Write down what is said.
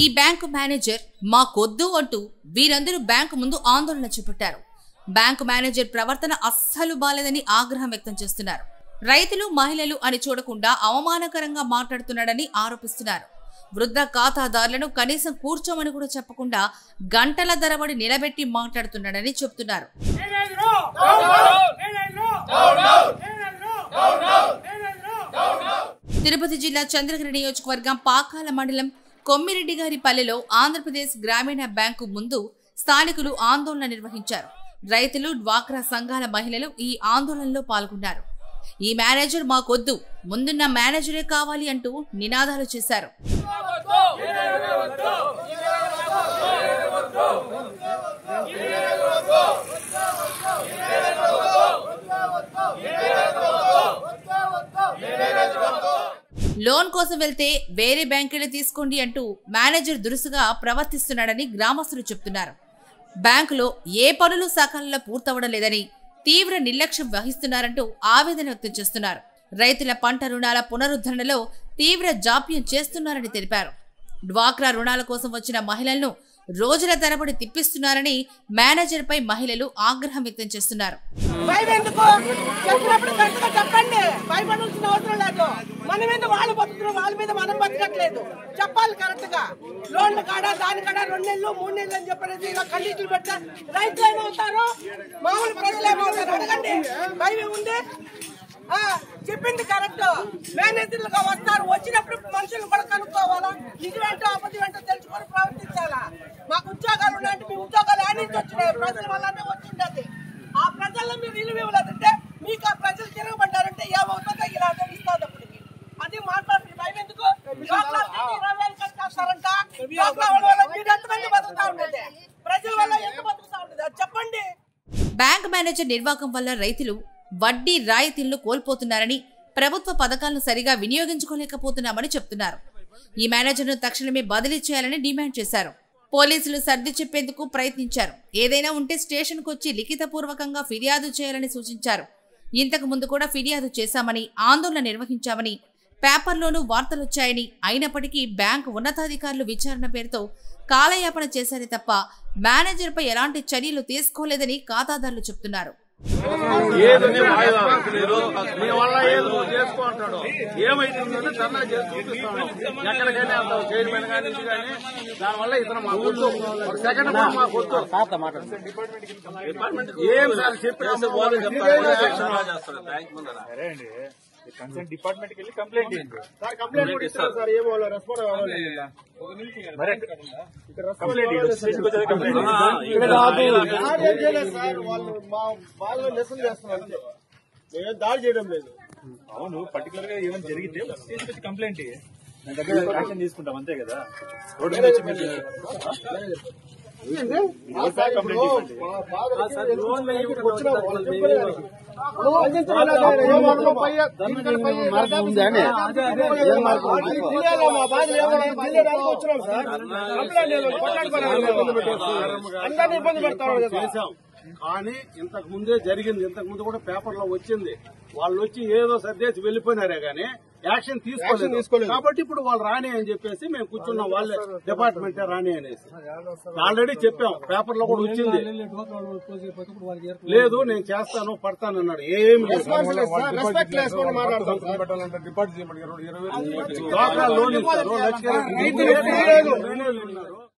ఈ bank manager మాకొద్దు అంటూ వీరందరూ బ్యాంకు ముందు ఆందోళన చేపట్టారు. బ్యాంకు మేనేజర్ ప్రవర్తన అస్సలు బాలేదని ఆగ్రహం వ్యక్తం చేస్తున్నారు. రైతులు మహిళలు అని చూడకుండా అవమానకరంగా మాట్లాడుతున్నాడని ఆరోపిస్తున్నారు. వృద్ధ ఖాతాదారులను కనీసం కూర్చోమని కూడా చెప్పకుండా గంటల తరబడి నిలబెట్టి మాట్లాడుతున్నాడని చెబుతున్నారు. తిరుపతి జిల్లా చంద్రగిరి నియోజకవర్గం పాకాల మండలం కొమ్మిరెడ్డిగారిపల్లెలో ఆంధ్రప్రదేశ్ గ్రామీణ బ్యాంకు ముందు స్థానికులు ఆందోళన నిర్వహించారు. రైతులు, డ్వాక్రా సంఘాల మహిళలు ఈ ఆందోళనలో పాల్గొన్నారు. ఈ మేనేజర్ మాకొద్దు, ముందున్న మేనేజరే కావాలి అంటూ నినాదాలు చేశారు. లోన్ కోసం వెళ్తే వేరే బ్యాంకులే తీసుకోండి అంటూ మేనేజర్ దురుసుగా ప్రవర్తిస్తున్నాడని గ్రామస్తులు చెబుతున్నారు. బ్యాంకులో ఏ పనులు సకాలంలో పూర్తవడం లేదని, తీవ్ర నిర్లక్ష్యం వహిస్తున్నారంటూ ఆవేదన వ్యక్తం చేస్తున్నారు. రైతుల పంట రుణాల పునరుద్ధరణలో తీవ్ర జాప్యం చేస్తున్నారని తెలిపారు. డ్వాక్రా రుణాల కోసం వచ్చిన మహిళలను రోజుల తరబడి తిప్పిస్తున్నారని మేనేజర్ పై మహిళలు ఆగ్రహం వ్యక్తం చేస్తున్నారు. చెప్పాలి కరెక్ట్ గా లోన్లు కాడా దాని కాడా 2 నెలలు 3 నెలలు అని చెప్పేసి ఇలా కండిషన్లు పెట్టా రైతులు ఏమవుతారు, మామూలు ప్రజలు ఏమవుతారు అడగండి. భయం ఉంది. చెప్పింది కరెక్ట్. మేనేజర్లుగా వస్తారు, వచ్చినప్పుడు మనుషులు కూడా కనుక్కోవాలా, నిజమేంటో అబద్ధమేంటో తెలుసుకొని ప్రవర్తించాలా. మాకు ఉద్యోగాలు ఉన్నాయంటే మీ ఉద్యోగాలు ఆడించి వచ్చినాయి, ప్రజల వల్లనే వచ్చిండేది. ఆ ప్రజల్లో మీరు విలువ ఇవ్వలేదంటే మీకు ఆ ప్రజలు తిరగబడ్డారంటే ఏమవుతుందో ఇలా తెలుస్తుంది. అప్పటికి అది మాట్లాడుతుంది. భయం ఎందుకు? 20,000 కట్టేస్తారంట. మీరు ఎంతమంది బతుకుతా ఉండేది, ప్రజల వల్ల ఎంత బతుకుతా ఉండేది అది చెప్పండి. బ్యాంక్ మేనేజర్ నిర్వాహకం వల్ల రైతులు వడ్డీ రాయితీలను కోల్పోతున్నారని, ప్రభుత్వ పథకాలను సరిగా వినియోగించుకోలేకపోతున్నామని చెప్తున్నారు. ఈ మేనేజర్ను తక్షణమే బదిలీ చేయాలని డిమాండ్ చేశారు. పోలీసులు సర్ది చెప్పేందుకు ప్రయత్నించారు. ఏదైనా ఉంటే స్టేషన్కు వచ్చి లిఖితపూర్వకంగా ఫిర్యాదు చేయాలని సూచించారు. ఇంతకు ముందు కూడా ఫిర్యాదు చేశామని, ఆందోళన నిర్వహించామని పేపర్లోనూ వార్తలొచ్చాయని, అయినప్పటికీ బ్యాంకు ఉన్నతాధికారులు విచారణ పేరుతో కాలయాపన చేశారే తప్ప మేనేజర్పై ఎలాంటి చర్యలు తీసుకోలేదని ఖాతాదారులు చెబుతున్నారు. కన్సర్న్ డిపార్ట్మెంట్ కి కంప్లైంట్ కంప్లైంట్ ఇస్తారు సార్. ఏమో రెస్పాండ్ అవ్వాలి. వాళ్ళు లెసన్ చేస్తున్నారు, మేమేం దాడి చేయడం లేదు. అవును, పర్టికులర్ గా ఏమైనా జరిగితే తీసుకొచ్చి కంప్లైంట్ దాని దగ్గర యాక్షన్ తీసుకుంటాం అంతే కదా. రోడ్డు మీద వచ్చి కానీ ఇంతకు ముందే జరిగింది. ఇంతకు ముందు కూడా పేపర్ లో వచ్చింది. వాళ్ళు వచ్చి ఏదో సర్దేసి వెళ్లిపోయినారే గానీ యాక్షన్ తీసుకోలేదు. కాబట్టి ఇప్పుడు వాళ్ళు రాని అని చెప్పేసి మేము కూర్చున్నాం. వాళ్ళే డిపార్ట్మెంట్ రాని అనేసి ఆల్రెడీ చెప్పాం. పేపర్ లో కూడా వచ్చింది. లేదు నేను చేస్తాను పడతాను అన్నాడు. ఏమి లోన్ ఇస్తారు, 1,00,000